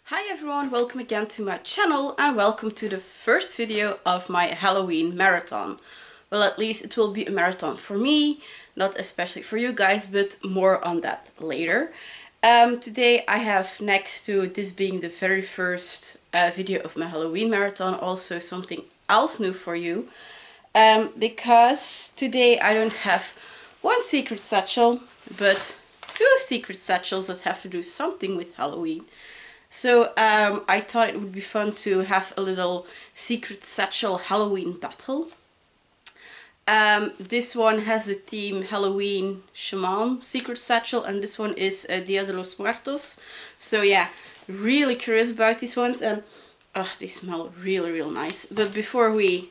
Hi everyone, welcome again to my channel and welcome to the first video of my Halloween marathon. Well, at least it will be a marathon for me, not especially for you guys, but more on that later. Today I have, next to this being the very first video of my Halloween marathon, also something else new for you. Because today I don't have one secret satchel, but two secret satchels that have to do something with Halloween. So I thought it would be fun to have a little secret satchel Halloween battle. This one has the theme Halloween Shaman secret satchel, and this one is Dia de Los Muertos. So yeah, really curious about these ones, and they smell really nice. But before we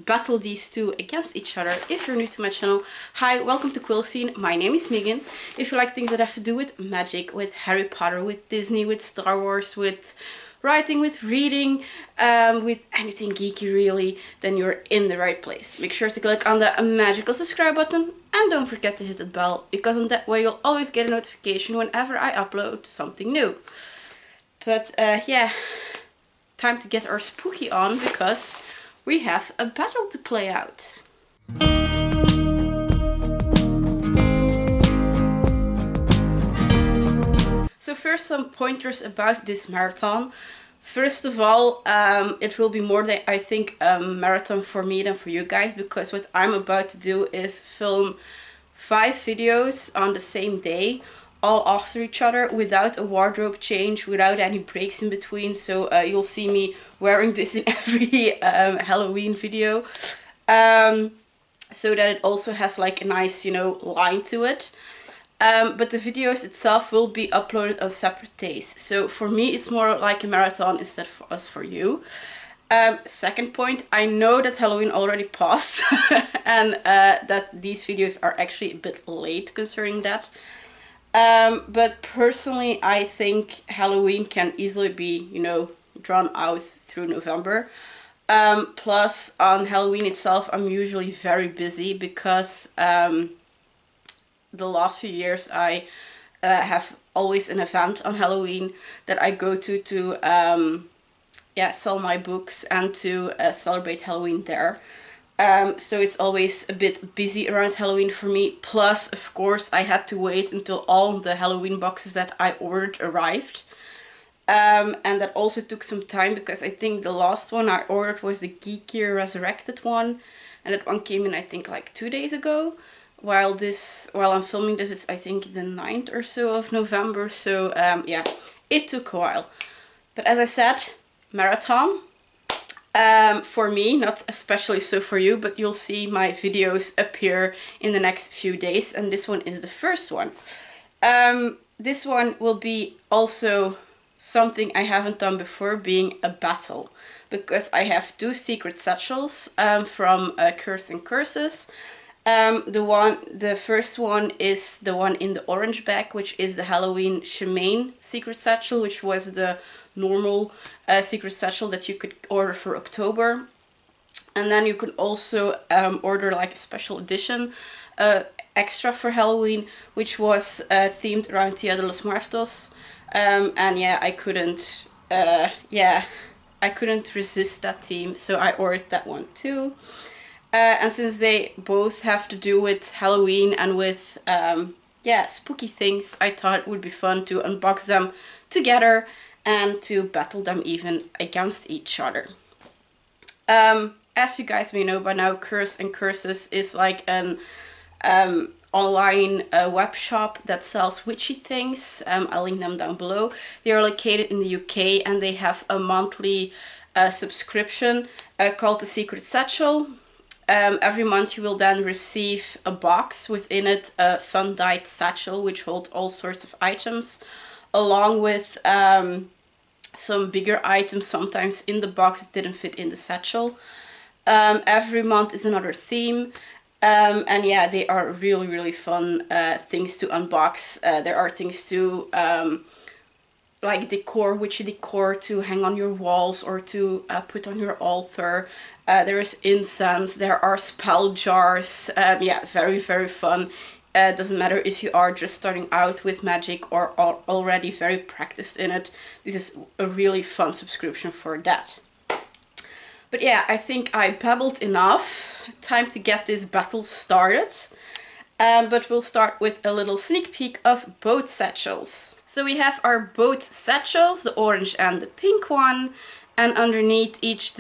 battle these two against each other, if you're new to my channel, hi, welcome to Quillscene. My name is Megan. If you like things that have to do with magic, with Harry Potter, with Disney, with Star Wars, with writing, with reading, with anything geeky really, then you're in the right place. Make sure to click on the magical subscribe button and don't forget to hit the bell, because in that way you'll always get a notification whenever I upload something new. But yeah, time to get our spooky on, because we have a battle to play out. So first, some pointers about this marathon. First of all, it will be more than, I think, a marathon for me than for you guys, because what I'm about to do is film 5 videos on the same day, all after each other, without a wardrobe change, without any breaks in between. So you'll see me wearing this in every Halloween video, so that it also has like a nice, line to it. But the videos itself will be uploaded on separate days. So for me, it's more like a marathon instead of us for you. Second point, I know that Halloween already passed and that these videos are actually a bit late concerning that. But personally, I think Halloween can easily be, drawn out through November. Plus, on Halloween itself, I'm usually very busy because the last few years I have always an event on Halloween that I go to sell my books and to celebrate Halloween there. So it's always a bit busy around Halloween for me. Plus, of course, I had to wait until all the Halloween boxes that I ordered arrived. And that also took some time, because I think the last one I ordered was the Geekier Resurrected one. And that one came in, I think, like 2 days ago. While I'm filming this, it's I think the 9th or so of November. So yeah, it took a while. But as I said, marathon. For me, not especially so for you, but you'll see my videos appear in the next few days, and this one is the first one. This one will be also something I haven't done before, being a battle, because I have 2 secret satchels from Curse and Curses. The first one is the one in the orange bag, which is the Halloween Samhain secret satchel, which was the normal secret satchel that you could order for October. And then you can also order like a special edition extra for Halloween, which was themed around Dia de los Muertos. And yeah, I couldn't resist that theme, so I ordered that one too. And since they both have to do with Halloween and with spooky things, I thought it would be fun to unbox them together and to battle them even against each other. As you guys may know by now, Curse and Curses is like an online web shop that sells witchy things. I'll link them down below. They are located in the UK, and they have a monthly subscription called the Secret Satchel. Every month you will then receive a box, within it a fun dyed satchel which holds all sorts of items, along with some bigger items sometimes in the box that didn't fit in the satchel. Every month is another theme, and yeah, they are really fun things to unbox. There are things to like decor, witchy decor to hang on your walls or to put on your altar. There is incense, there are spell jars. Yeah, very fun. Doesn't matter if you are just starting out with magic or are already very practiced in it. This is a really fun subscription for that. But yeah, I think I babbled enough. Time to get this battle started. But we'll start with a little sneak peek of both satchels. So we have our both satchels, the orange and the pink one. And underneath each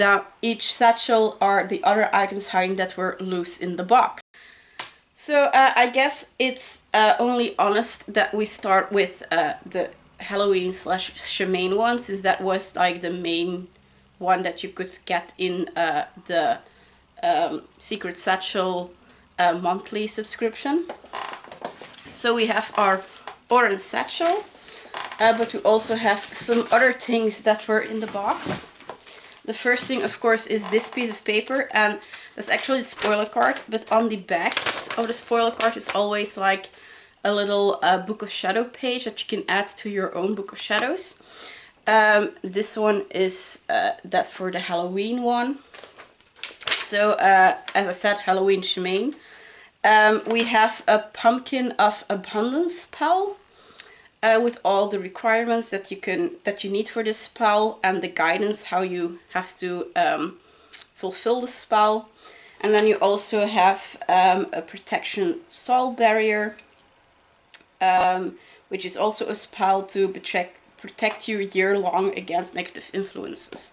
satchel are the other items hiding that were loose in the box. So I guess it's only honest that we start with the Halloween / Samhain one, since that was like the main one that you could get in the Secret Satchel monthly subscription. So we have our orange satchel, but we also have some other things that were in the box. The first thing, of course, is this piece of paper, and that's actually the spoiler card, but on the back of the spoiler card is always like a little Book of Shadow page that you can add to your own Book of Shadows. This one is that for the Halloween one. So, as I said, Halloween Samhain. We have a Pumpkin of Abundance spell with all the requirements that you need for this spell and the guidance how you have to fulfill the spell. And then you also have a protection soul barrier, which is also a spell to protect you year long against negative influences.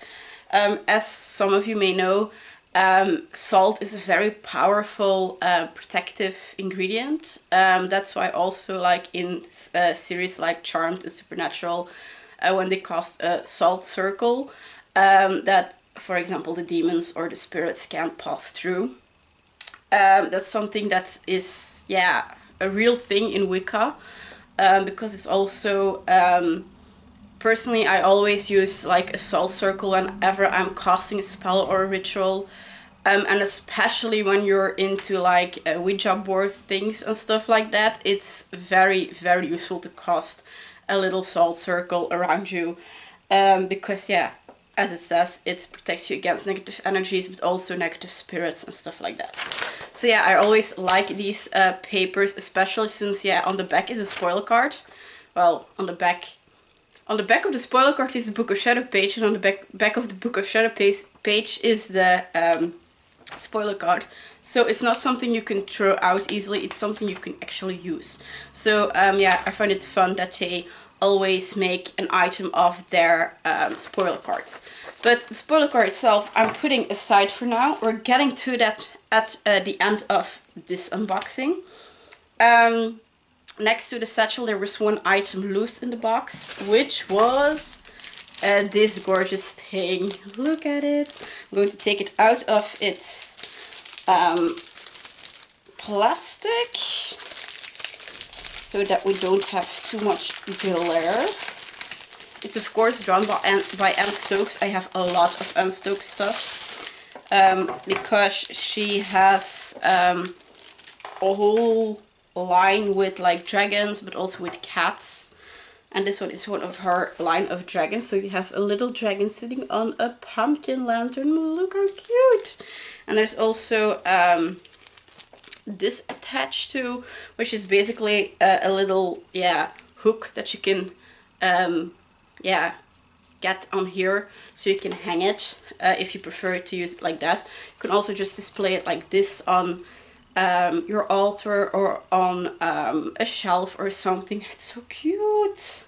As some of you may know, salt is a very powerful protective ingredient. That's why also like in series like Charmed and Supernatural, when they cast a salt circle, that for example the demons or the spirits can't pass through. That's something that is, yeah, a real thing in Wicca, because it's also personally, I always use like a salt circle whenever I'm casting a spell or a ritual. And especially when you're into like Ouija board things and stuff like that, it's very, very useful to cast a little salt circle around you. Because yeah, as it says, it protects you against negative energies, but also negative spirits and stuff like that. So yeah, I always like these papers, especially since, yeah, on the back is a spoiler card. Well, on the back of the spoiler card is the Book of Shadow page, and on the back of the Book of Shadow page is the spoiler card. So it's not something you can throw out easily, it's something you can actually use. So yeah, I find it fun that they always make an item of their spoiler cards. But the spoiler card itself I'm putting aside for now. We're getting to that at the end of this unboxing. Next to the satchel there was one item loose in the box, which was this gorgeous thing. Look at it. I'm going to take it out of its plastic so that we don't have too much glare. It's of course drawn by Anne Stokes. I have a lot of Anne Stokes stuff because she has a whole line with like dragons, but also with cats. And this one is one of her line of dragons. So you have a little dragon sitting on a pumpkin lantern. Look how cute! And there's also this attached to, which is basically a little, yeah, hook that you can, yeah, get on here so you can hang it if you prefer to use it like that. You can also just display it like this on your altar or on a shelf or something. It's so cute.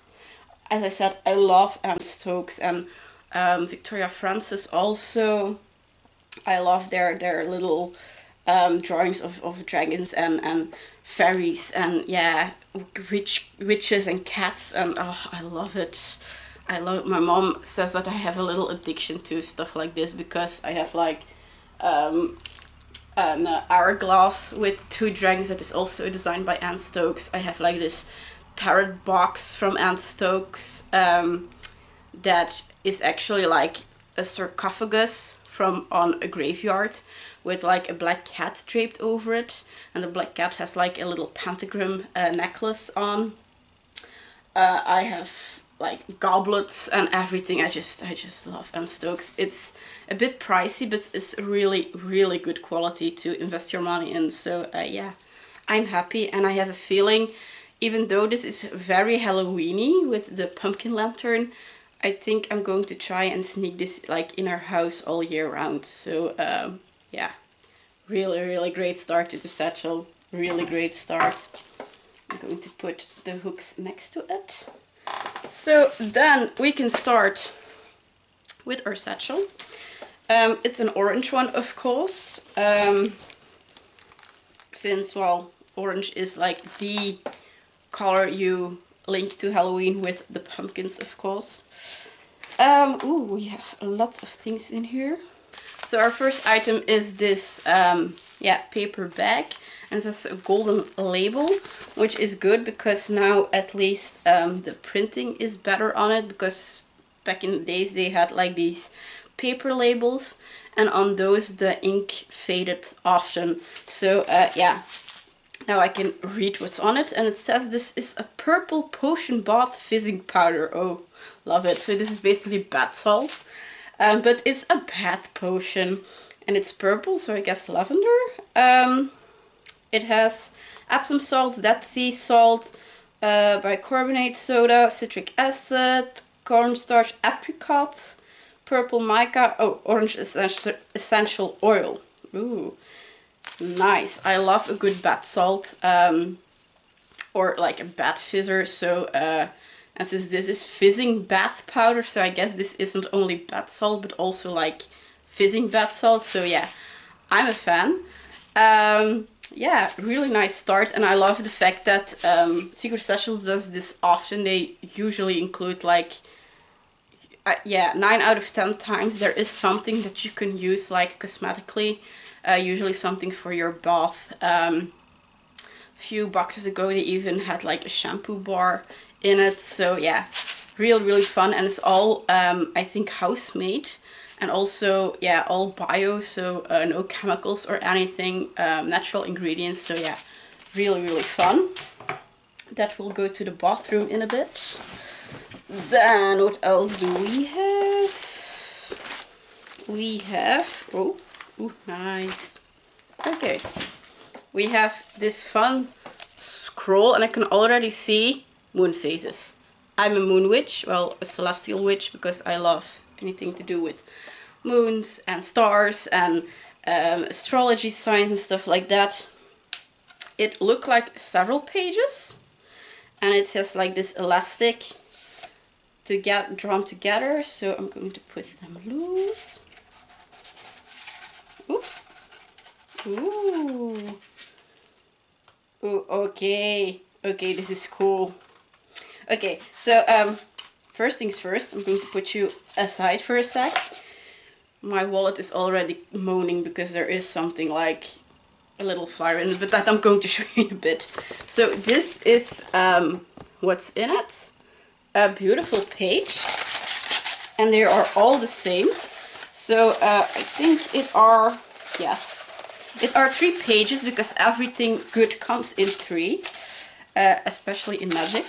As I said, I love Anne Stokes and Victoria Francis also. I love their little drawings of dragons and fairies and, yeah, witches and cats, and oh, I love it. I love it. My mom says that I have a little addiction to stuff like this because I have like an hourglass with 2 dragons that is also designed by Anne Stokes. I have like this tarot box from Anne Stokes that is actually like a sarcophagus from on a graveyard with like a black cat draped over it, and the black cat has like a little pentagram necklace on. I have like goblets and everything. I just love Anne Stokes. It's a bit pricey, but it's really, really good quality to invest your money in. So yeah, I'm happy, and I have a feeling, even though this is very Halloweeny with the pumpkin lantern, I think I'm going to try and sneak this like in our house all year round. So yeah, really great start to the satchel. Really great start. I'm going to put the hooks next to it. So then we can start with our satchel. It's an orange one, of course, since, well, orange is like the color you link to Halloween with the pumpkins, of course. Ooh, we have lots of things in here. So our first item is this yeah, paper bag, and it says a golden label, which is good because now at least the printing is better on it, because back in the days they had like these paper labels, and on those the ink faded often. So yeah, now I can read what's on it, and it says this is a purple potion bath fizzing powder. Oh, love it. So this is basically bath salt, but it's a bath potion, and it's purple, so I guess lavender. It has Epsom salts, Dead Sea salt, bicarbonate soda, citric acid, cornstarch, apricot, purple mica, oh, orange essential oil. Ooh, nice. I love a good bath salt, or like a bath fizzer. So and since this is fizzing bath powder, so I guess this isn't only bath salt but also like fizzing bath salt. So yeah, I'm a fan. Yeah, really nice start, and I love the fact that Secret Satchels does this often. They usually include like yeah, 9 out of 10 times there is something that you can use like cosmetically, usually something for your bath. A few boxes ago they even had like a shampoo bar in it. So yeah, really fun, and it's all I think house made, and also yeah, all bio, so no chemicals or anything, natural ingredients. So yeah, really fun. That will go to the bathroom in a bit. Then what else do we have? We have, oh, ooh, nice. Okay, we have this fun scroll, and I can already see moon phases. I'm a moon witch, well, a celestial witch, because I love anything to do with moons and stars and astrology signs and stuff like that. It looked like several pages, and it has like this elastic to get drawn together, so I'm going to put them loose. Oops. Ooh. Ooh, okay. Okay, this is cool. Okay, so first things first, I'm going to put you aside for a sec. My wallet is already moaning because there is something like a little flyer in it, but that I'm going to show you in a bit. So this is what's in it. A beautiful page, and they are all the same. So I think it are, yes, it are 3 pages, because everything good comes in 3, especially in magic.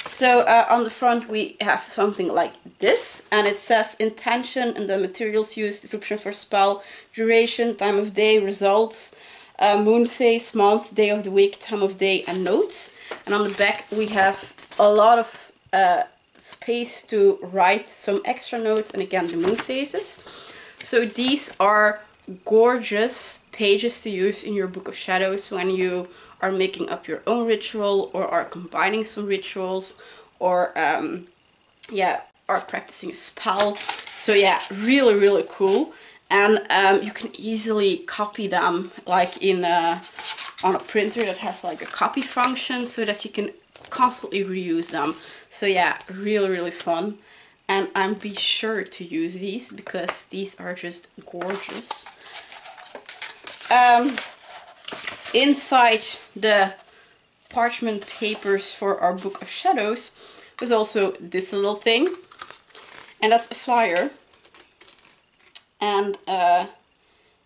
So on the front we have something like this, and it says intention and the materials used, description for spell, duration, time of day, results, moon phase, month, day of the week, time of day, and notes. And on the back we have a lot of space to write some extra notes, and again the moon phases. So these are gorgeous pages to use in your Book of Shadows when you are making up your own ritual, or are combining some rituals, or yeah, are practicing a spell. So yeah, really cool, and you can easily copy them like in on a printer that has like a copy function, so that you can constantly reuse them. So yeah, really fun, and be sure to use these because these are just gorgeous. Inside the parchment papers for our Book of Shadows was also this little thing, and that's a flyer. And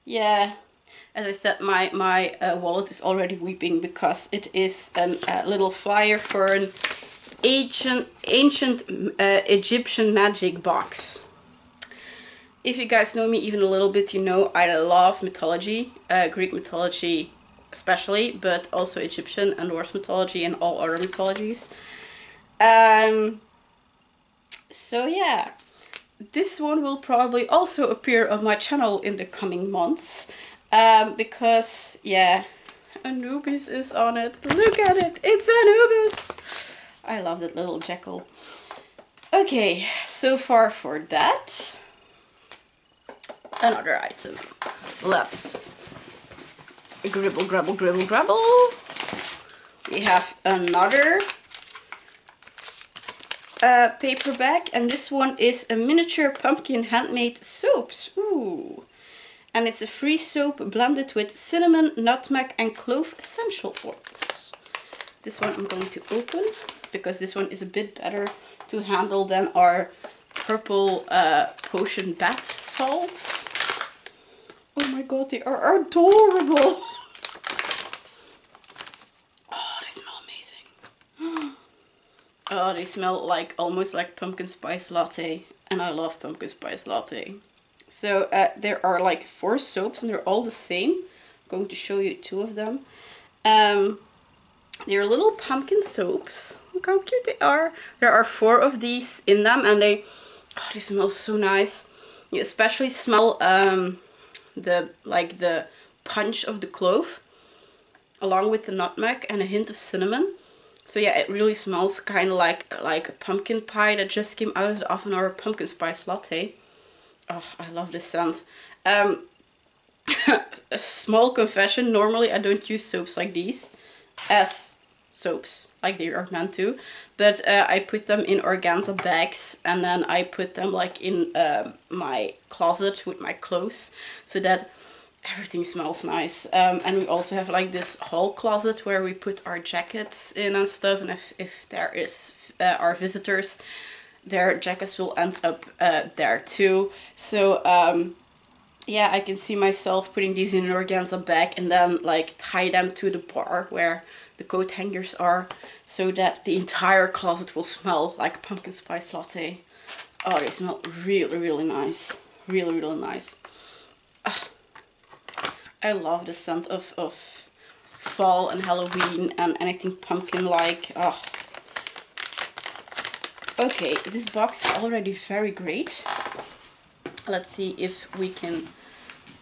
yeah, as I said, my wallet is already weeping because it is a little flyer for an ancient Egyptian magic box. If you guys know me even a little bit, you know I love mythology, Greek mythology, especially, but also Egyptian and Norse mythology and all other mythologies. So yeah, this one will probably also appear on my channel in the coming months, because yeah, Anubis is on it. Look at it, it's Anubis! I love that little jackal. Okay, so far for that. Another item. Let's gribble, grabble, gribble, grabble. We have another paper bag, and this one is a miniature pumpkin handmade soaps. Ooh. And it's a free soap blended with cinnamon, nutmeg and clove essential oils. This one I'm going to open because this one is a bit better to handle than our purple potion bath salts. Oh my god, they are adorable! Oh, they smell amazing. Oh, they smell like almost like pumpkin spice latte, and I love pumpkin spice latte. So there are like 4 soaps and they're all the same. I'm going to show you 2 of them. They're little pumpkin soaps. Look how cute they are. There are 4 of these in them, and they smell so nice. You especially smell the punch of the clove, along with the nutmeg and a hint of cinnamon. So yeah, it really smells kind of like a pumpkin pie that just came out of the oven, or a pumpkin spice latte. Oh, I love this scent. A small confession, normally I don't use soaps like these as soaps, like they are meant to. But I put them in organza bags, and then I put them like in my closet with my clothes, so that everything smells nice. And we also have like this hall closet where we put our jackets in and stuff, and if there is our visitors, their jackets will end up there too. So yeah, I can see myself putting these in an organza bag and then like tie them to the bar where the coat hangers are, so that the entire closet will smell like pumpkin spice latte. Oh, they smell really, really nice. Really, really nice. I love the scent of fall and Halloween and anything pumpkin-like. Oh. Okay, this box is already very great. Let's see if we can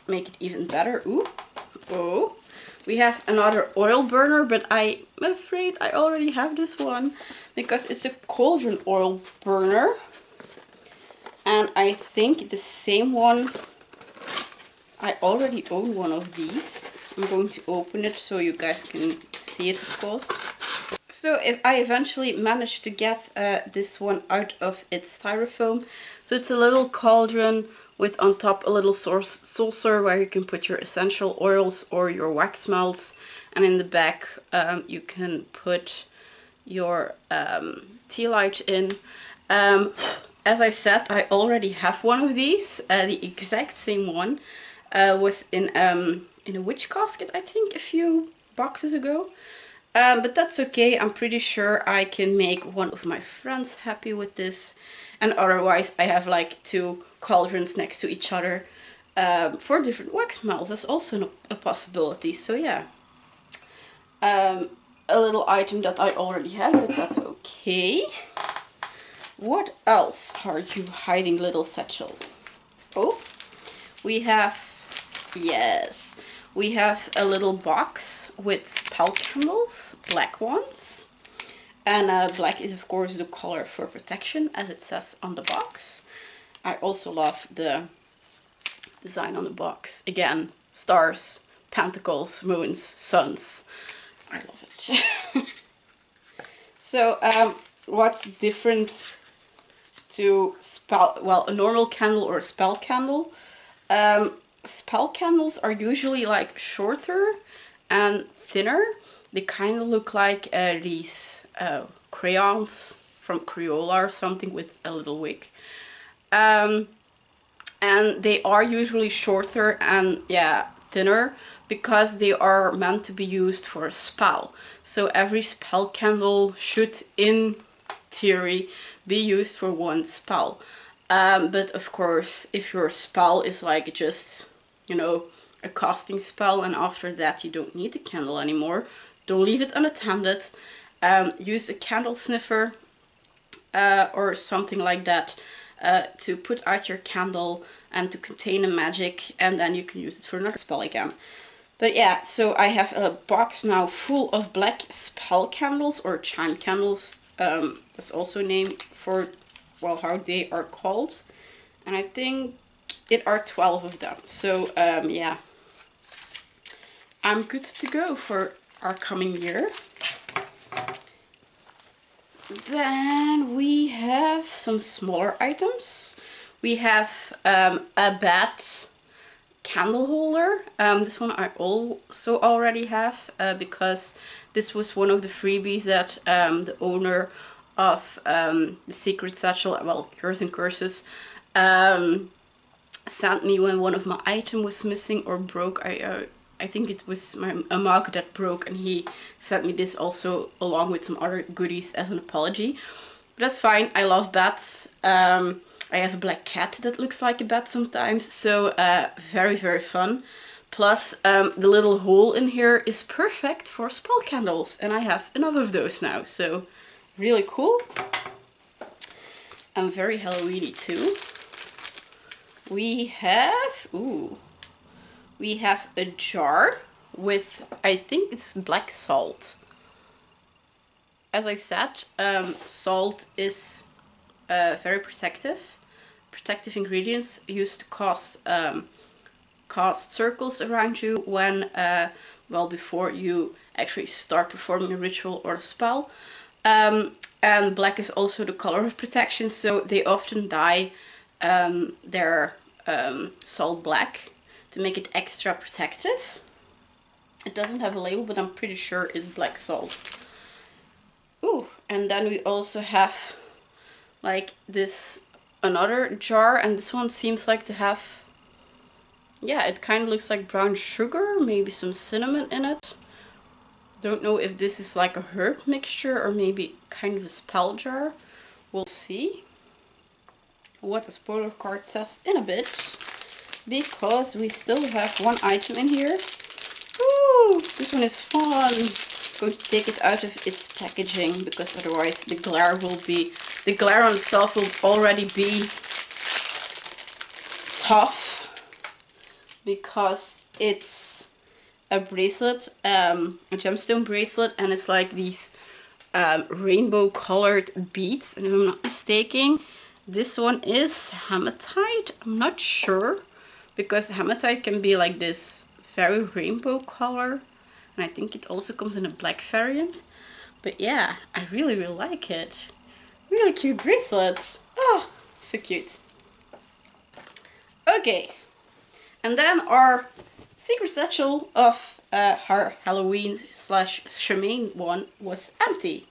make it even better. Ooh, oh. We have another oil burner, but I'm afraid I already have this one because it's a Cauldron Oil Burner. And I think the same one, I already own one of these. I'm going to open it so you guys can see it, of course. So if I eventually managed to get this one out of its styrofoam. So it's a little cauldron with on top a little saucer where you can put your essential oils or your wax melts. And in the back you can put your tea light in. As I said, I already have one of these. The exact same one was in a witch casket, I think, a few boxes ago. But that's okay. I'm pretty sure I can make one of my friends happy with this. And otherwise I have like 2 cauldrons next to each other for different wax melts. That's also a possibility. So yeah, a little item that I already have, but that's okay. What else are you hiding, little satchel? Oh, we have, yes, we have a little box with spell candles, black ones. And black is of course the color for protection, as it says on the box. I also love the design on the box. Again, stars, pentacles, moons, suns. I love it. So what's different to a normal candle or a spell candle? Spell candles are usually like shorter and thinner. They kind of look like these crayons from Crayola or something with a little wick. And they are usually shorter and yeah, thinner because they are meant to be used for a spell. So every spell candle should, in theory, be used for one spell. But of course, if your spell is like just, you know, a casting spell, and after that you don't need the candle anymore. Don't leave it unattended. Use a candle sniffer or something like that to put out your candle and to contain a magic, and then you can use it for another spell again. But yeah, so I have a box now full of black spell candles, or chime candles. That's also a name for, well, how they are called. And I think it are 12 of them. So yeah, I'm good to go for our coming year. Then we have some smaller items. We have a bat candle holder. This one I also already have because this was one of the freebies that the owner of the Secret Satchel, well, Curse and Curses, sent me when one of my items was missing or broke. I think it was a mug that broke, and he sent me this also along with some other goodies as an apology. But that's fine. I love bats. I have a black cat that looks like a bat sometimes, so very, very fun. Plus, the little hole in here is perfect for spell candles, and I have enough of those now, so really cool. And very Halloweeny too. We have a jar with, I think it's black salt. As I said, salt is very protective. Protective ingredients used to cast circles around you when, well, before you actually start performing a ritual or a spell. And black is also the color of protection, so they often dye their salt black to make it extra protective. It doesn't have a label, but I'm pretty sure it's black salt. Ooh, and then we also have like this another jar, and this one seems like to have, yeah, it kind of looks like brown sugar, maybe some cinnamon in it. Don't know if this is like a herb mixture or maybe kind of a spell jar. We'll see what the spoiler card says in a bit, because we still have one item in here. Ooh, this one is fun. I'm going to take it out of its packaging because otherwise the glare on itself will already be tough, because it's a bracelet, a gemstone bracelet, and it's like these rainbow colored beads, and if I'm not mistaken, this one is hematite. I'm not sure, because hematite can be like this very rainbow color, and I think it also comes in a black variant. But yeah, I really, really like it. Really cute bracelet. Oh, so cute. Okay, and then our Secret Satchel of our Halloween / Samhain one was empty.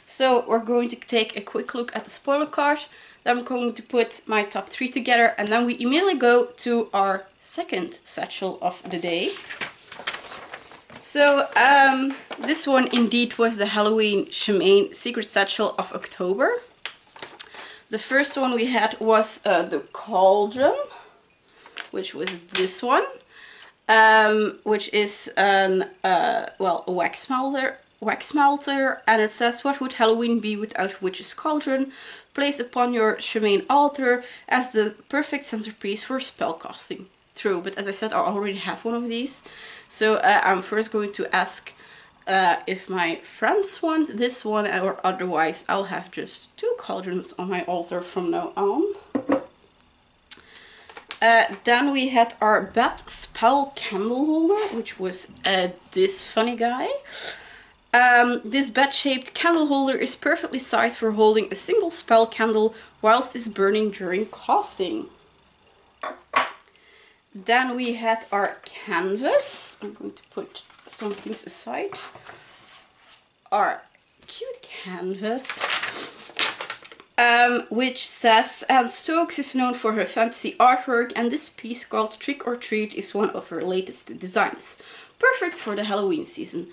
So we're going to take a quick look at the spoiler card. Then I'm going to put my top 3 together, and then we immediately go to our second satchel of the day. So this one indeed was the Halloween Samhain Secret Satchel of October. The first one we had was the Cauldron, which was this one, which is an well, a wax melter, and it says, what would Halloween be without Witch's Cauldron? Placed upon your Samhain altar as the perfect centerpiece for spellcasting. True, but as I said, I already have one of these. So I'm first going to ask if my friends want this one, or otherwise I'll have just 2 cauldrons on my altar from now on. Then we had our bat spell candle holder, which was this funny guy. This bat-shaped candle holder is perfectly sized for holding a single spell candle whilst it's burning during casting. Then we had our canvas. I'm going to put some things aside. Our cute canvas, which says, Anne Stokes is known for her fantasy artwork, and this piece called Trick or Treat is one of her latest designs. Perfect for the Halloween season.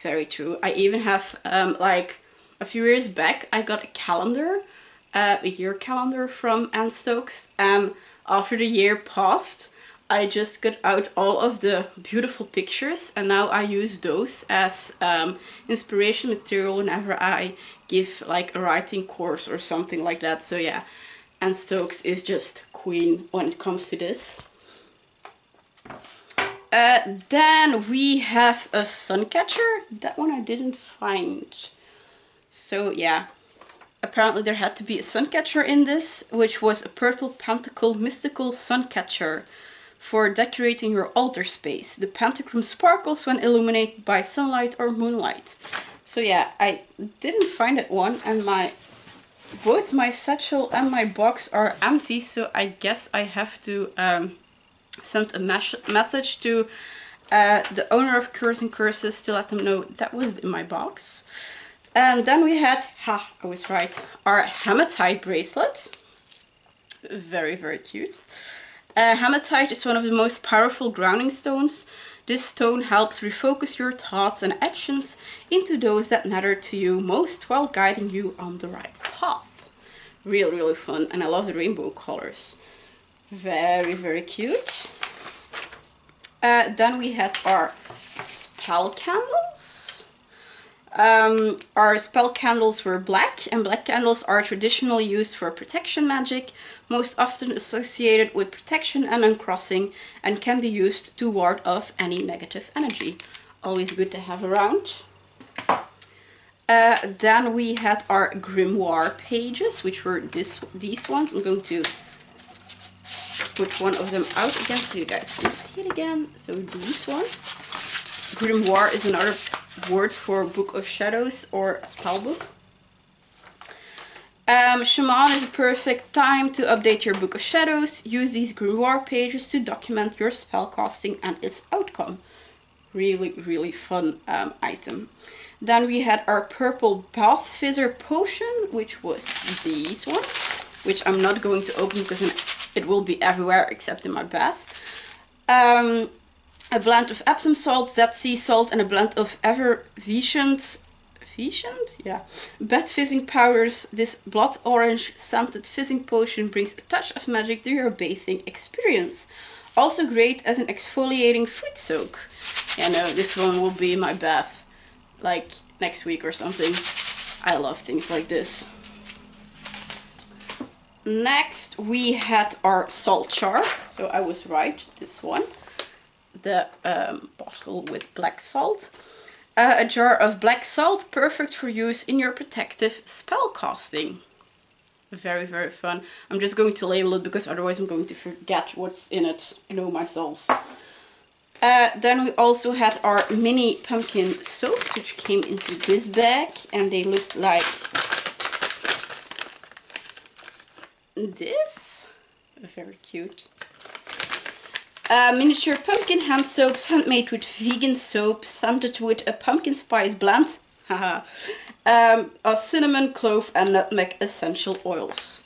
Very true. I even have, like, a few years back, I got a calendar, a year calendar from Anne Stokes, and after the year passed, I just got out all of the beautiful pictures, and now I use those as inspiration material whenever I give like a writing course or something like that. So yeah, Anne Stokes is just queen when it comes to this. Then we have a Suncatcher. That one I didn't find. So yeah, apparently there had to be a Suncatcher in this, which was a Purple Pentacle Mystical Suncatcher for decorating your altar space. The pentagram sparkles when illuminated by sunlight or moonlight. So yeah, I didn't find that one, and both my satchel and my box are empty, so I guess I have to send a message to the owner of Curse and Curses to let them know that was in my box. And then we had, I was right, our Hematite bracelet. Very, very cute. Hematite is one of the most powerful grounding stones. This stone helps refocus your thoughts and actions into those that matter to you most while guiding you on the right path. Really, really fun, and I love the rainbow colors. Very, very cute. Then we had our spell candles. Our spell candles were black, and black candles are traditionally used for protection magic, most often associated with protection and uncrossing, and can be used to ward off any negative energy. Always good to have around. Then we had our Grimoire Pages, which were these ones. I'm going to put one of them out again so you guys can see it again. So these ones. Grimoire is another word for Book of Shadows or spellbook. Shaman is a perfect time to update your Book of Shadows. Use these Grimoire pages to document your spellcasting and its outcome. Really, really fun item. Then we had our purple bath fizzer potion, which was these one, which I'm not going to open because it will be everywhere except in my bath. A blend of Epsom salt, Dead Sea salt, and a blend of effervescent, bed fizzing powders. This blood orange scented fizzing potion brings a touch of magic to your bathing experience. Also great as an exfoliating foot soak. Yeah, no, this one will be in my bath like next week or something. I love things like this. Next we had our salt jar. So I was right, this one. The bottle with black salt. A jar of black salt, perfect for use in your protective spell casting. Very, very fun. I'm just going to label it because otherwise I'm going to forget what's in it. I know myself. Then we also had our mini pumpkin soaps, which came into this bag, and they looked like this. Very cute. Miniature pumpkin hand soaps, handmade with vegan soap, scented with a pumpkin spice blend of cinnamon, clove, and nutmeg essential oils.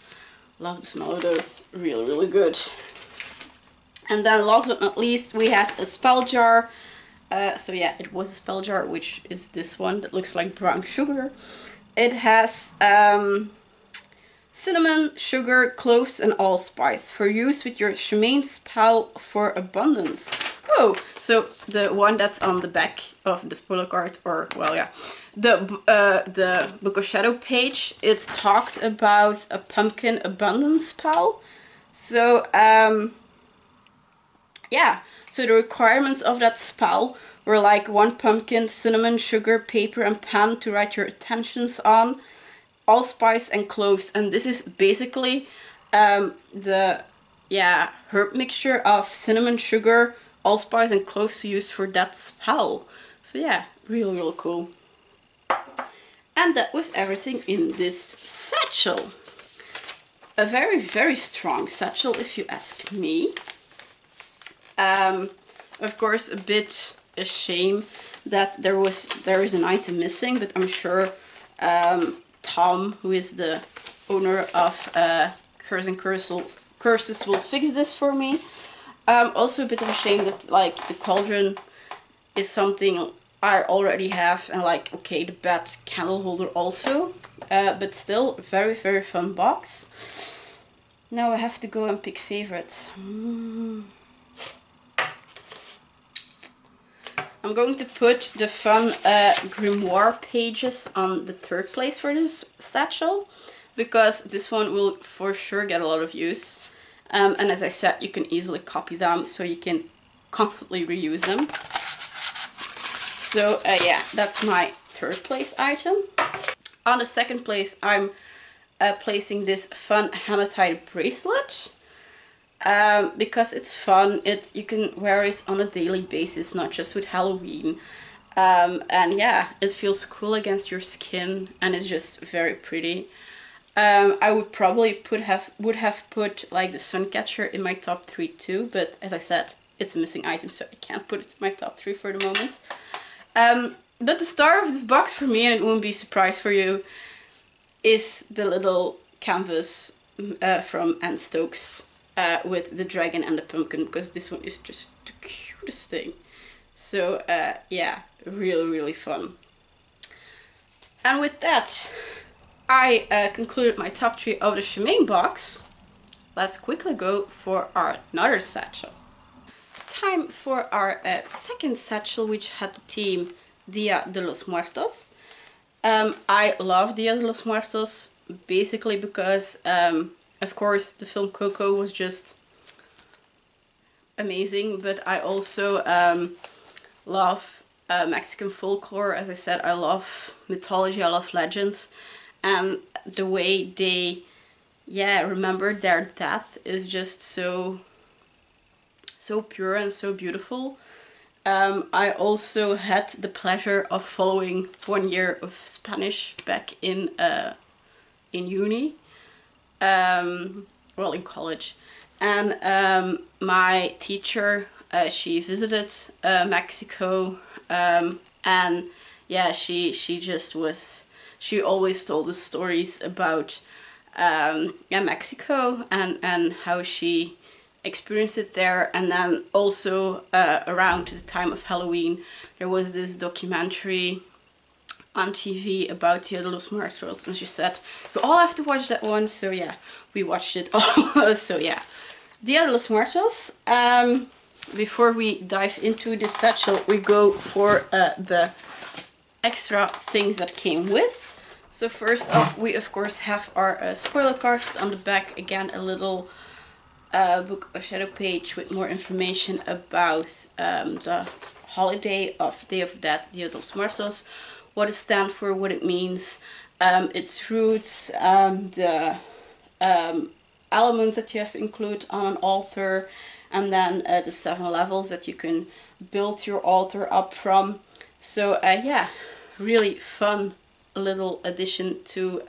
Love the smell of those. Really, really good. And then last but not least, we had a spell jar. So yeah, it was a spell jar, which is this one that looks like brown sugar. It has cinnamon, sugar, cloves, and allspice for use with your Samhain spell for abundance. Oh, so the one that's on the back of the spoiler card, or well, yeah, the Book of Shadow page, it talked about a pumpkin abundance spell. So yeah, so the requirements of that spell were like 1 pumpkin, cinnamon, sugar, paper, and pen to write your intentions on, allspice and cloves, and this is basically the herb mixture of cinnamon, sugar, allspice, and cloves to use for that spell. So yeah, really, really cool. And that was everything in this satchel. A very, very strong satchel, if you ask me. Of course, a bit a shame that there is an item missing, but I'm sure Tom, who is the owner of Curse and Curses, will fix this for me. Also a bit of a shame that like the cauldron is something I already have, and like, okay, the bed candle holder also, but still very, very fun box. Now I have to go and pick favorites. I'm going to put the fun Grimoire Pages on the 3rd place for this satchel, because this one will for sure get a lot of use. And as I said, you can easily copy them, so you can constantly reuse them. So yeah, that's my 3rd place item. On the 2nd place, I'm placing this fun Handmade bracelet. Because it's fun, you can wear it on a daily basis, not just with Halloween. And yeah, it feels cool against your skin, and it's just very pretty. I would probably would have put like the sun catcher in my top 3 too, but as I said, it's a missing item, so I can't put it in my top 3 for the moment. But the star of this box for me, and it won't be a surprise for you, is the little canvas from Anne Stokes with the dragon and the pumpkin, because this one is just the cutest thing. So yeah, really fun. And with that, I concluded my top 3 of the Samhain box. Let's quickly go for our another satchel. Time for our 2nd satchel, which had the theme Dia de los Muertos. I love Dia de los Muertos basically because of course the film Coco was just amazing, but I also love Mexican folklore. As I said, I love mythology, I love legends, and the way they remember their death is just so pure and so beautiful. I also had the pleasure of following 1 year of Spanish back in uni, well, in college, and my teacher, she visited Mexico, and yeah, she always told us stories about Mexico and how she experienced it there. And then also around the time of Halloween, there was this documentary on TV about Dia de los Muertos, and she said, you all have to watch that one. So yeah, we watched it all. So yeah, Dia de los Muertos. Before we dive into this satchel, we go for the extra things that came with. So first up, we of course have our spoiler card on the back. Again, a little Book of Shadow page with more information about the holiday of Day of the Dead, Dia de los Muertos, what it stands for, what it means, its roots, the elements that you have to include on an altar, and then the 7 levels that you can build your altar up from. So yeah, really fun little addition to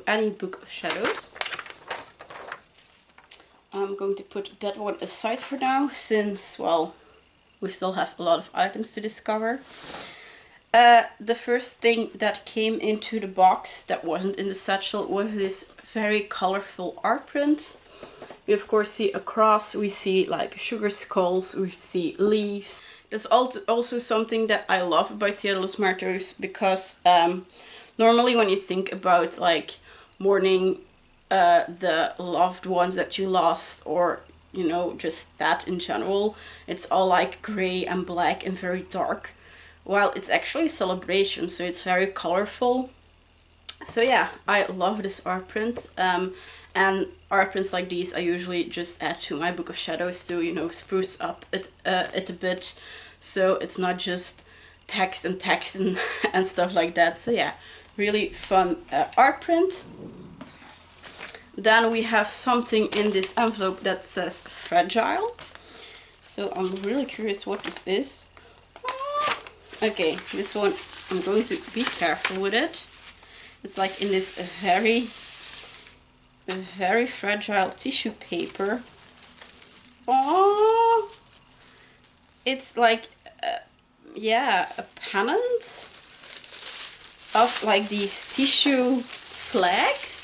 any Book of Shadows. I'm going to put that one aside for now, since, well, we still have a lot of items to discover. The first thing that came into the box that wasn't in the satchel was this very colorful art print. We of course see a cross, we see like sugar skulls, we see leaves. There's also something that I love about Dia de los Muertos, because normally when you think about like mourning the loved ones that you lost, or you know, just that in general, it's all like gray and black and very dark, while it's actually a celebration, so it's very colorful. So yeah, I love this art print, and art prints like these I usually just add to my Book of Shadows to, you know, spruce up it a bit, so it's not just text and and stuff like that. So yeah, really fun art print. Then we have something in this envelope that says fragile. So I'm really curious what this is. Okay, this one, I'm going to be careful with it. It's like in this very fragile tissue paper. Oh, it's like, yeah, a pennant of like these tissue flags.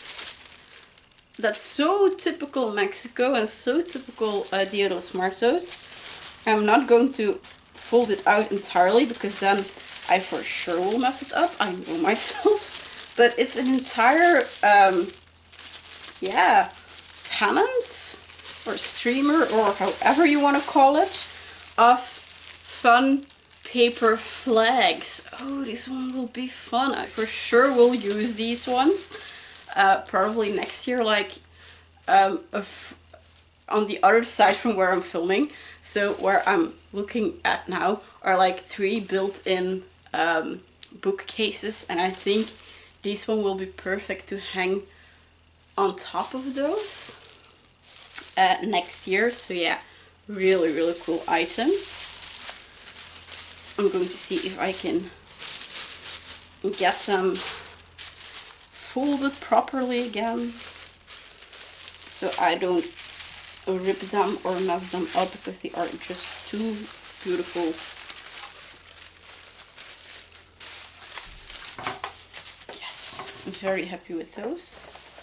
That's so typical Mexico and so typical Dia de los Muertos. I'm not going to fold it out entirely, because then I for sure will mess it up. I know myself. But it's an entire, yeah, pennant or streamer, or however you want to call it, of fun paper flags. Oh, this one will be fun. I for sure will use these ones. Probably next year, like on the other side from where I'm filming. So where I'm looking at now are like 3 built-in bookcases, and I think this one will be perfect to hang on top of those next year. So yeah, really, really cool item. I'm going to see if I can get them folded properly again, so I don't rip them or mess them up, because they are just too beautiful. Yes, I'm very happy with those.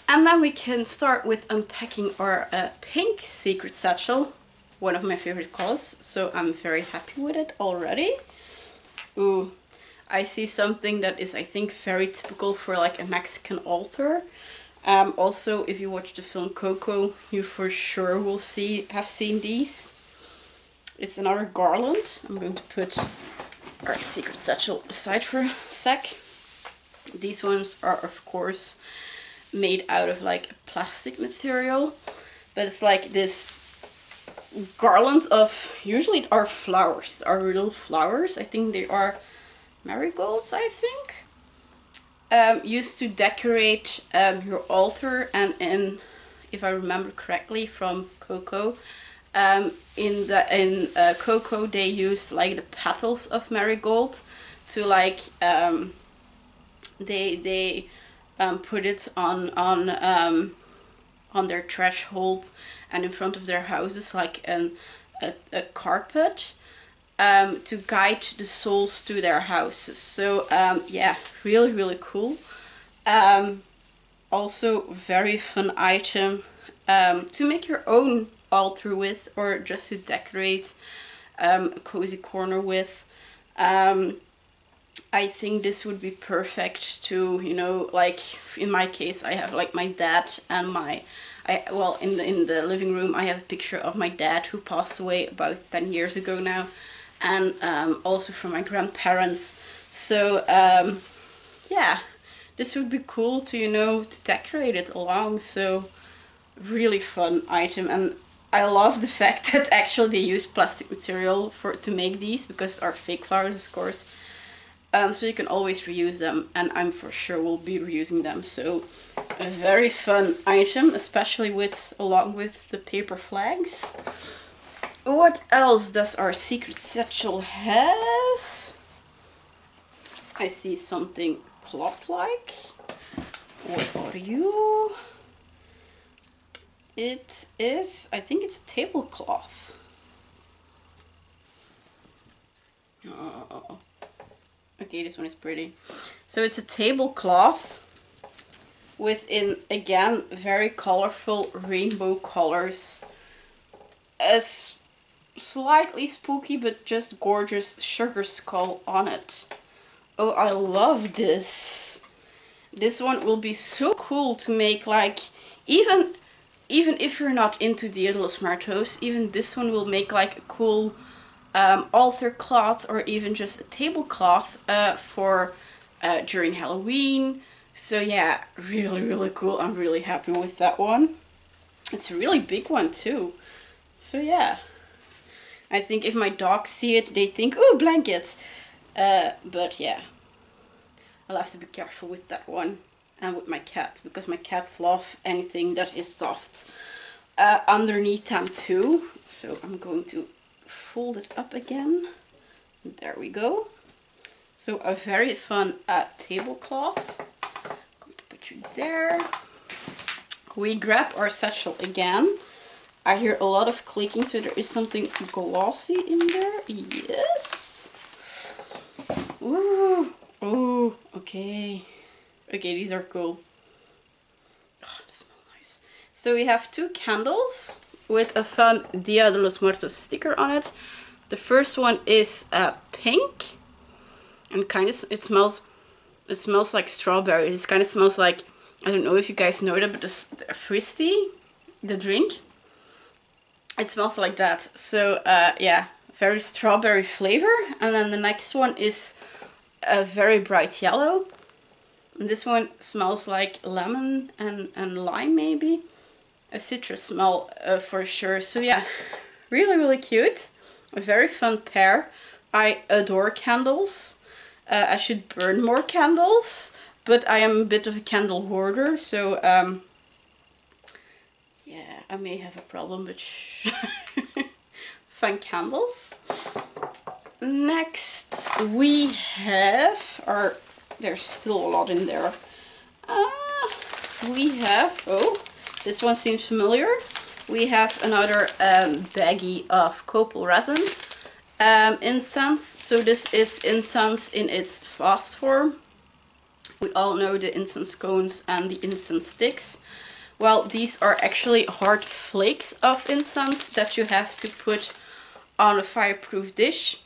And then we can start with unpacking our pink Secret Satchel, one of my favorite colors, so I'm very happy with it already. Ooh, I see something that is, I think, very typical for like a Mexican author. Also, if you watch the film Coco, you for sure will have seen these. It's another Garland. I'm going to put our Secret Satchel aside for a sec. These ones are, of course, made out of like plastic material, but it's like this garland of, usually are flowers, are real flowers. I think they are marigolds, I think. Used to decorate your altar, and if I remember correctly from Coco, in Coco they used like the petals of marigold to like they put it on their threshold and in front of their houses, like a carpet, to guide the souls to their houses. So yeah, really, really cool. Also very fun item to make your own altar with, or just to decorate a cozy corner with. I think this would be perfect to, you know, like in my case, I have like my dad and well, in the living room I have a picture of my dad who passed away about 10 years ago now, and also from my grandparents. So yeah, this would be cool to, you know, to decorate it along. So really fun item, and I love the fact that actually they use plastic material to make these, because they are fake flowers, of course. So you can always reuse them, and I'm for sure will be reusing them. So a very fun item, especially along with the paper flags. What else does our Secret Satchel have? I see something cloth-like. What are you? It is, I think it's a tablecloth. Oh. Okay, this one is pretty. So it's a tablecloth within, again, very colorful rainbow colors. As slightly spooky, but just gorgeous sugar skull on it. Oh, I love this. This one will be so cool to make, like, even if you're not into Dia de los Muertos, even this one will make like a cool altar cloth, or even just a tablecloth for during Halloween. So yeah, really, really cool. I'm really happy with that one. It's a really big one too. So yeah, I think if my dogs see it, they think, oh, blankets. But yeah, I'll have to be careful with that one, and with my cat, because my cats love anything that is soft underneath them too. So I'm going to fold it up again. There we go. So a very fun tablecloth. I'm going to put you there. We grab our satchel again. I hear a lot of clicking, so there is something glossy in there. Yes. Ooh. Oh, okay. Okay, these are cool. Oh, they smell nice. So we have 2 candles with a fun Dia de los Muertos sticker on it. The first one is pink, and it smells like strawberries. It kind of smells like, I don't know if you guys know that, but the Fristy, the drink, it smells like that. So yeah, very strawberry flavor. And then the next one is a very bright yellow. And this one smells like lemon and lime, maybe. A citrus smell for sure. So yeah, really, really cute. A very fun pair. I adore candles. I should burn more candles, but I am a bit of a candle hoarder, so yeah, I may have a problem with fun candles. Next we have, there's still a lot in there. We have, oh, this one seems familiar. We have another baggie of Copal resin. Incense. So this is incense in its fast form. We all know the incense cones and the incense sticks. Well, these are actually hard flakes of incense that you have to put on a fireproof dish.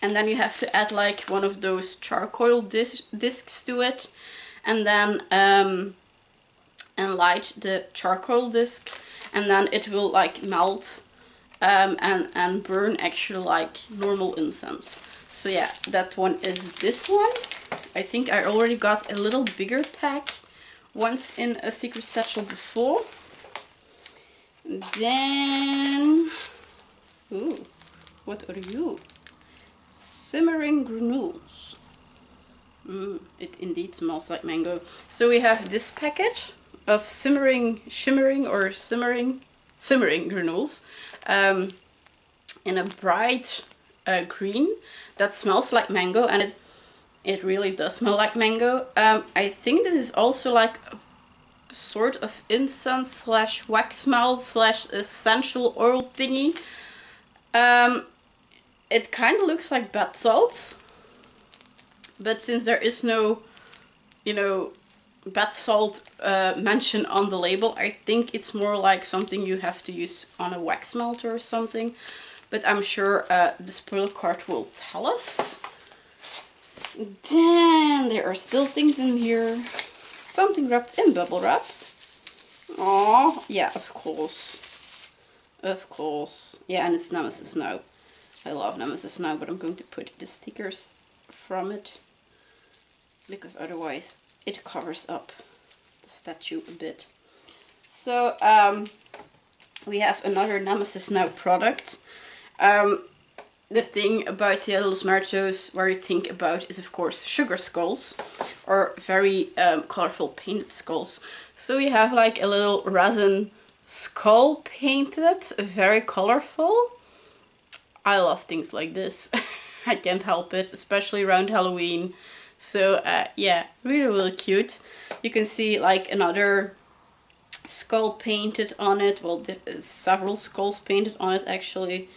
And then you have to add like one of those charcoal discs to it. And then light the charcoal disc. And then it will like melt and burn actually like normal incense. So yeah, that one is this one. I think I already got a little bigger pack once in a Secret Satchel before. Then, ooh, what are you? Simmering Granules. It indeed smells like mango. So we have this package of simmering granules in a bright green that smells like mango, and it really does smell like mango. I think this is also like a sort of incense slash wax smell slash essential oil thingy. It kind of looks like bath salts, but since there is no, you know, bath salt mention on the label, I think it's more like something you have to use on a wax melter or something. But I'm sure the spoiler card will tell us. Then there are still things in here. Something wrapped in bubble wrap. Oh, yeah, of course. Of course. Yeah, and it's Nemesis now. I love Nemesis now, but I'm going to put the stickers from it, because otherwise it covers up the statue a bit. So we have another Nemesis Now product. The thing about Dia de los Muertos where you think about is of course sugar skulls, or very colorful painted skulls. So we have like a little resin skull painted, very colorful. I love things like this. I can't help it, especially around Halloween. So yeah, really, really cute. You can see like another skull painted on it. Well, several skulls painted on it actually.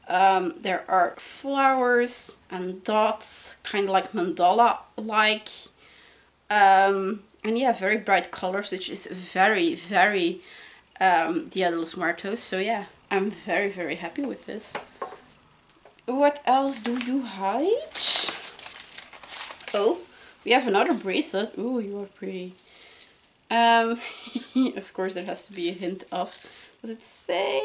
There are flowers and dots, kind of like mandala-like. And yeah, very bright colors, which is very, very Dia de los Muertos. So yeah, I'm very, very happy with this. What else do you hide? Oh, we have another bracelet. Ooh, you are pretty. Of course, there has to be a hint of. Does it say?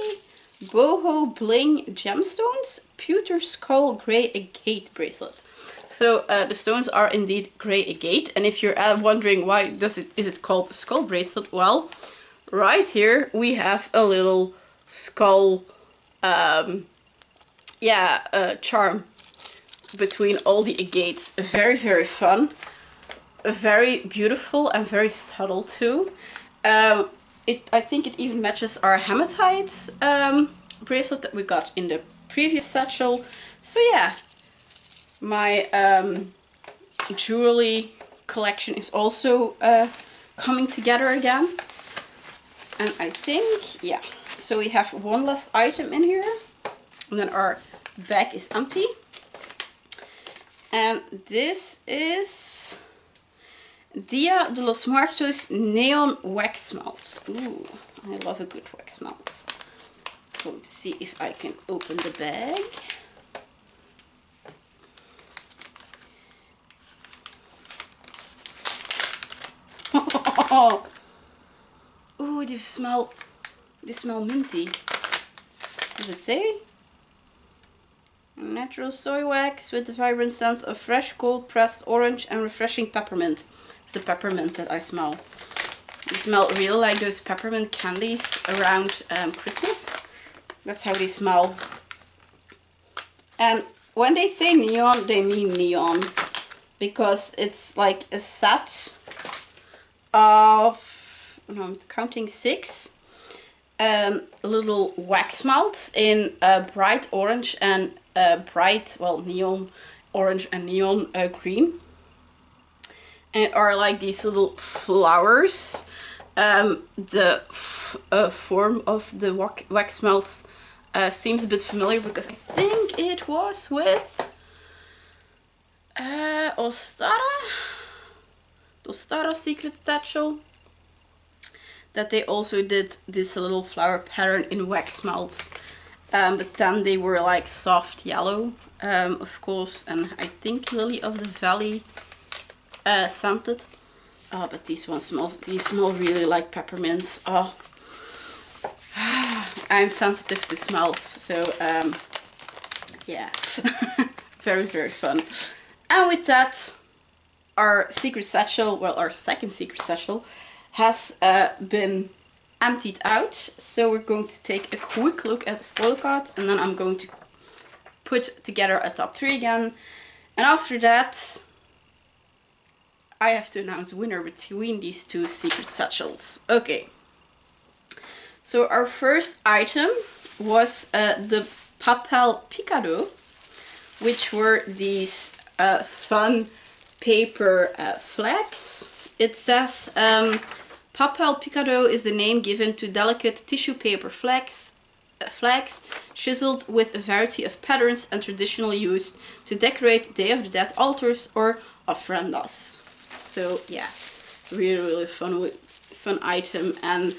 Boho Bling Gemstones, Pewter Skull Grey Agate Bracelet. So the stones are indeed grey agate, and if you're wondering why is it called a skull bracelet, well, right here we have a little skull, charm between all the agates. Very, very fun, very beautiful, and very subtle too. I think it even matches our hematite bracelet that we got in the previous satchel. So yeah, my jewelry collection is also coming together again. And I think, yeah, so we have one last item in here, and then our bag is empty. And this is Dia de los Muertos Neon Wax Melt. Ooh, I love a good wax melt. I'm going to see if I can open the bag. Ooh, they smell minty. Does it say? Natural soy wax with the vibrant scents of fresh cold pressed orange and refreshing peppermint. It's the peppermint that I smell. You smell really like those peppermint candies around Christmas. That's how they smell. And when they say neon, they mean neon. Because it's like a set of, I'm counting 6 little wax melts in bright orange and bright, well, neon orange and neon green. And are like these little flowers. The form of the wax melts seems a bit familiar because I think it was with Ostara Secret Satchel that they also did this little flower pattern in wax melts, but then they were like soft yellow, of course, and I think Lily of the Valley scented. Oh, but these smell really like peppermints. Oh, I'm sensitive to smells, so yeah. Very, very fun. And with that, our secret satchel, well, our second secret satchel, has been emptied out. So we're going to take a quick look at the spoiler card, and then I'm going to put together a top 3 again. And after that, I have to announce winner between these 2 secret satchels. Okay. So our first item was the Copal Picado, which were these fun paper flags. It says Copal Picado is the name given to delicate tissue paper flags chiseled with a variety of patterns and traditionally used to decorate Day of the Dead altars or ofrendas. So yeah, really fun item, and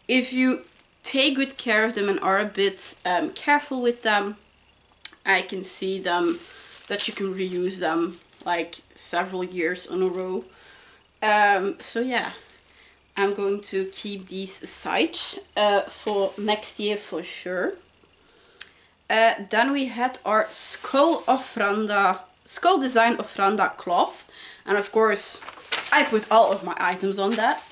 if you take good care of them and are a bit careful with them, I can see them that you can reuse them like several years in a row. So yeah, I'm going to keep these aside for next year for sure. Then we had our skull design ofrenda cloth, and of course I put all of my items on that.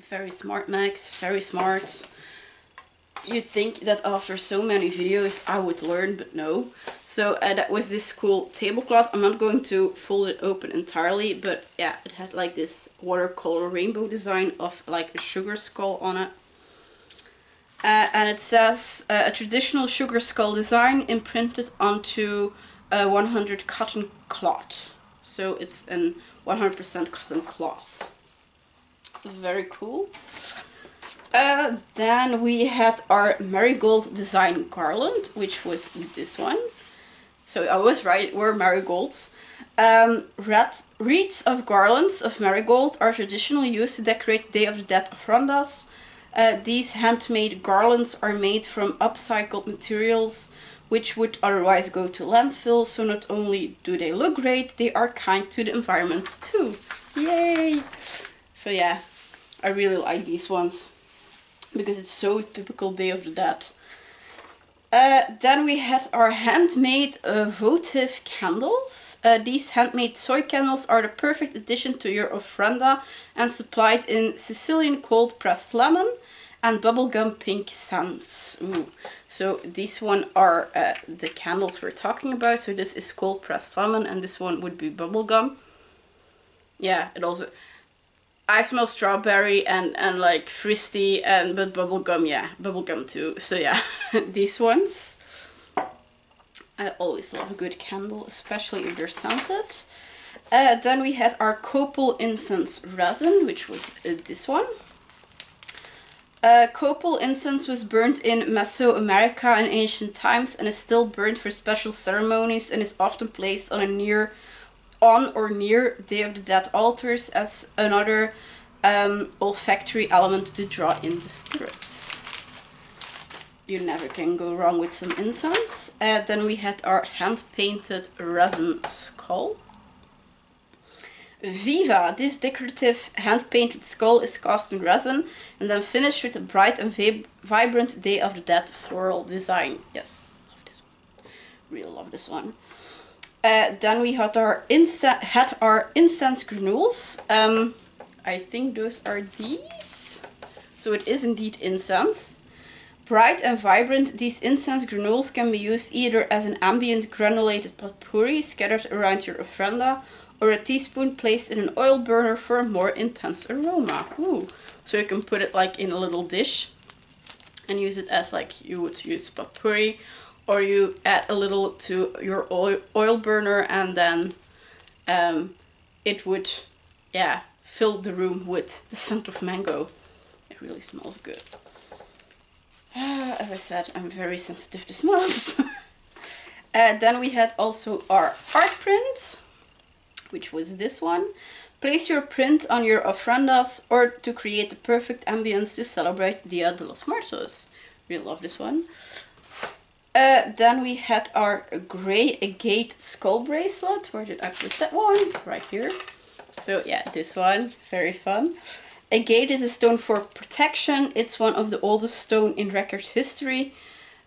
Very smart, Max, very smart. You'd think that after so many videos I would learn, but no. So that was this cool tablecloth. I'm not going to fold it open entirely, but yeah, it had like this watercolor rainbow design of like a sugar skull on it. And it says a traditional sugar skull design imprinted onto 100 cotton cloth. So it's an 100% cotton cloth. Very cool. Then we had our Marigold design garland, which was this one. So I was right, it were marigolds. Wreaths of garlands of marigold are traditionally used to decorate Day of the Dead ofrendas. These handmade garlands are made from upcycled materials which would otherwise go to landfill, so not only do they look great, they are kind to the environment too. Yay! So yeah, I really like these ones because it's so typical Day of the Dead. Then we had our handmade votive candles. These handmade soy candles are the perfect addition to your ofrenda and supplied in Sicilian cold pressed lemon and bubblegum pink scents. Ooh. So these one are the candles we're talking about. So this is cold pressed lemon and this one would be bubblegum. Yeah, it also... I smell strawberry and like fristy, but bubblegum, yeah, bubblegum too. So yeah, these ones. I always love a good candle, especially if they're scented. Then we had our Copal incense resin, which was this one. Copal incense was burnt in Mesoamerica in ancient times and is still burnt for special ceremonies and is often placed on or near Day of the Dead altars as another olfactory element to draw in the spirits. You never can go wrong with some incense. Then we had our hand-painted resin skull. Viva! This decorative hand-painted skull is cast in resin and then finished with a bright and vibrant Day of the Dead floral design. Yes. Really love this one. Then we had our Incense Granules. I think those are these. So it is indeed incense. Bright and vibrant, these incense granules can be used either as an ambient granulated potpourri scattered around your ofrenda, or a teaspoon placed in an oil burner for a more intense aroma. Ooh. So you can put it like in a little dish and use it as like you would use potpourri, or you add a little to your oil burner and then it would, yeah, fill the room with the scent of mango. It really smells good. As I said, I'm very sensitive to smells. Then we had also our art print, which was this one. Place your print on your ofrendas or to create the perfect ambience to celebrate Dia de los Muertos. Really love this one. Then we had our grey agate skull bracelet. Where did I put that one? Right here. So yeah, this one, very fun. Agate is a stone for protection. It's one of the oldest stone in recorded history.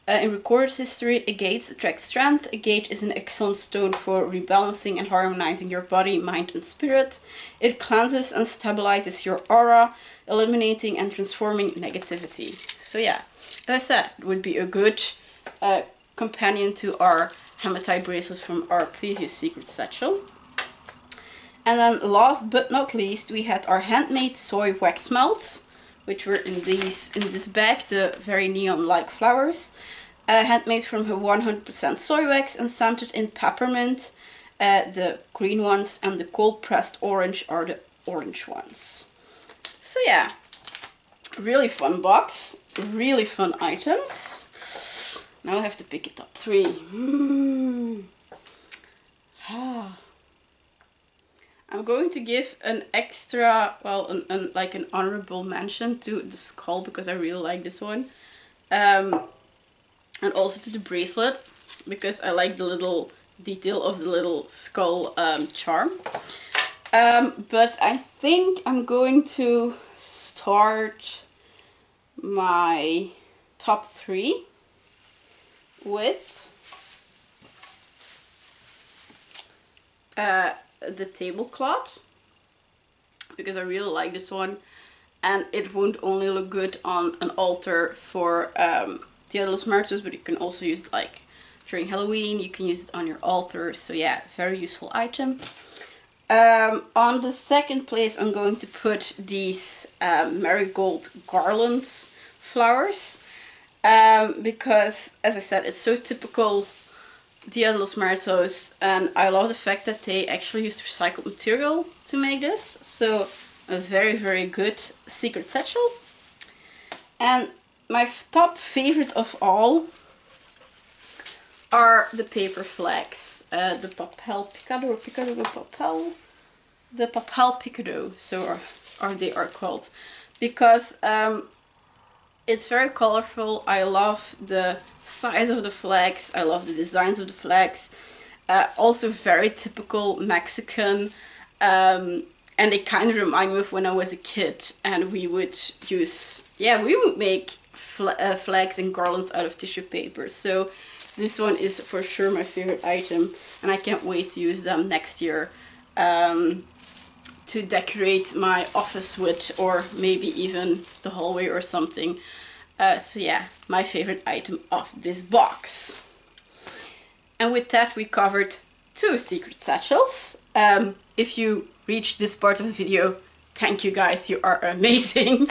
Agates attract strength. Agate is an excellent stone for rebalancing and harmonizing your body, mind, and spirit. It cleanses and stabilizes your aura, eliminating and transforming negativity. So yeah, as I said, it would be a good companion to our hematite bracelets from our previous Secret Satchel. And then last but not least, we had our handmade soy wax melts, which were in this bag, the very neon-like flowers. Handmade from 100% soy wax and scented in peppermint. The green ones and the cold pressed orange are the orange ones. So yeah, really fun box, really fun items. Now I have to pick it up 3. I'm going to give an extra, well, like an honorable mention to the skull because I really like this one. And also to the bracelet because I like the little detail of the little skull charm. But I think I'm going to start my top 3 with the tablecloth because I really like this one, and it won't only look good on an altar for Dia de los Muertos, but you can also use it like during Halloween. You can use it on your altar. So yeah, very useful item. On the second place, I'm going to put these Marigold Garland flowers because, as I said, it's so typical Dia de los Muertos, and I love the fact that they actually used recycled material to make this. So a very, very good Secret Satchel. And my top favorite of all are the paper flags. The Papel Picado, the Papel Picado, so they are called, because it's very colorful. I love the size of the flags. I love the designs of the flags. Also very typical Mexican. And they kind of remind me of when I was a kid and we would use, yeah, we would make flags and garlands out of tissue paper. So this one is for sure my favorite item, and I can't wait to use them next year to decorate my office with, or maybe even the hallway or something. So yeah, my favorite item of this box. And with that, we covered 2 secret satchels. If you reached this part of the video, thank you guys, you are amazing.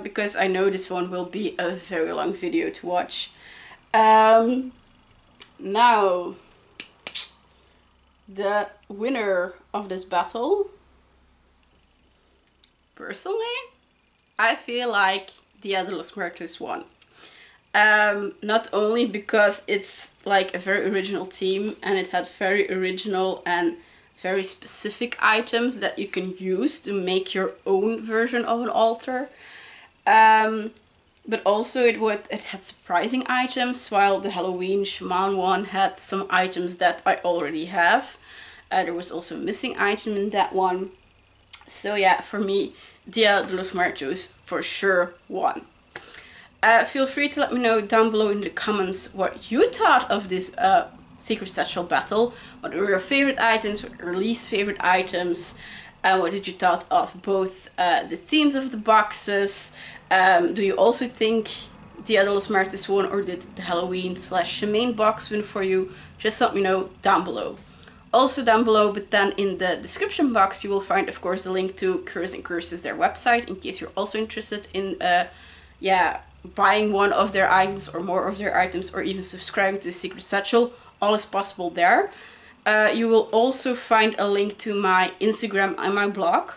Because I know this one will be a very long video to watch. Now, the winner of this battle, personally, I feel like Dia de los Muertos won. Not only because it's like a very original theme and it had very original and very specific items that you can use to make your own version of an altar, but also it had surprising items, while the Halloween Shaman one had some items that I already have. There was also a missing item in that one. So yeah, for me, Dia de los Muertos for sure won. Feel free to let me know down below in the comments what you thought of this Secret Satchel battle. What were your favorite items, what were your least favorite items? What did you thought of both the themes of the boxes? Do you also think Dia de los Muertos won, or did the Halloween / Samhain box win for you? Just let me know down below. Also down below, but then in the description box, you will find, of course, the link to Curse and Curses, their website, in case you're also interested in, buying one of their items or more of their items, or even subscribing to the Secret Satchel. All is possible there. You will also find a link to my Instagram and my blog,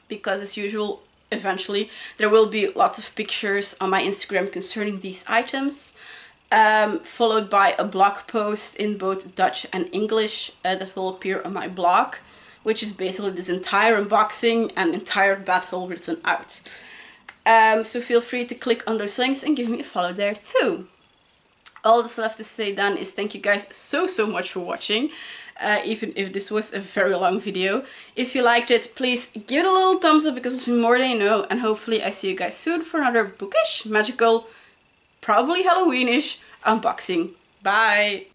because as usual, eventually there will be lots of pictures on my Instagram concerning these items, followed by a blog post in both Dutch and English that will appear on my blog, which is basically this entire unboxing and entire battle written out. So feel free to click on those links and give me a follow there too. All that's left to say then is thank you guys so much for watching, even if this was a very long video. If you liked it, please give it a little thumbs up, because it's more than you know, and hopefully I see you guys soon for another bookish, magical, probably Halloweenish unboxing. Bye!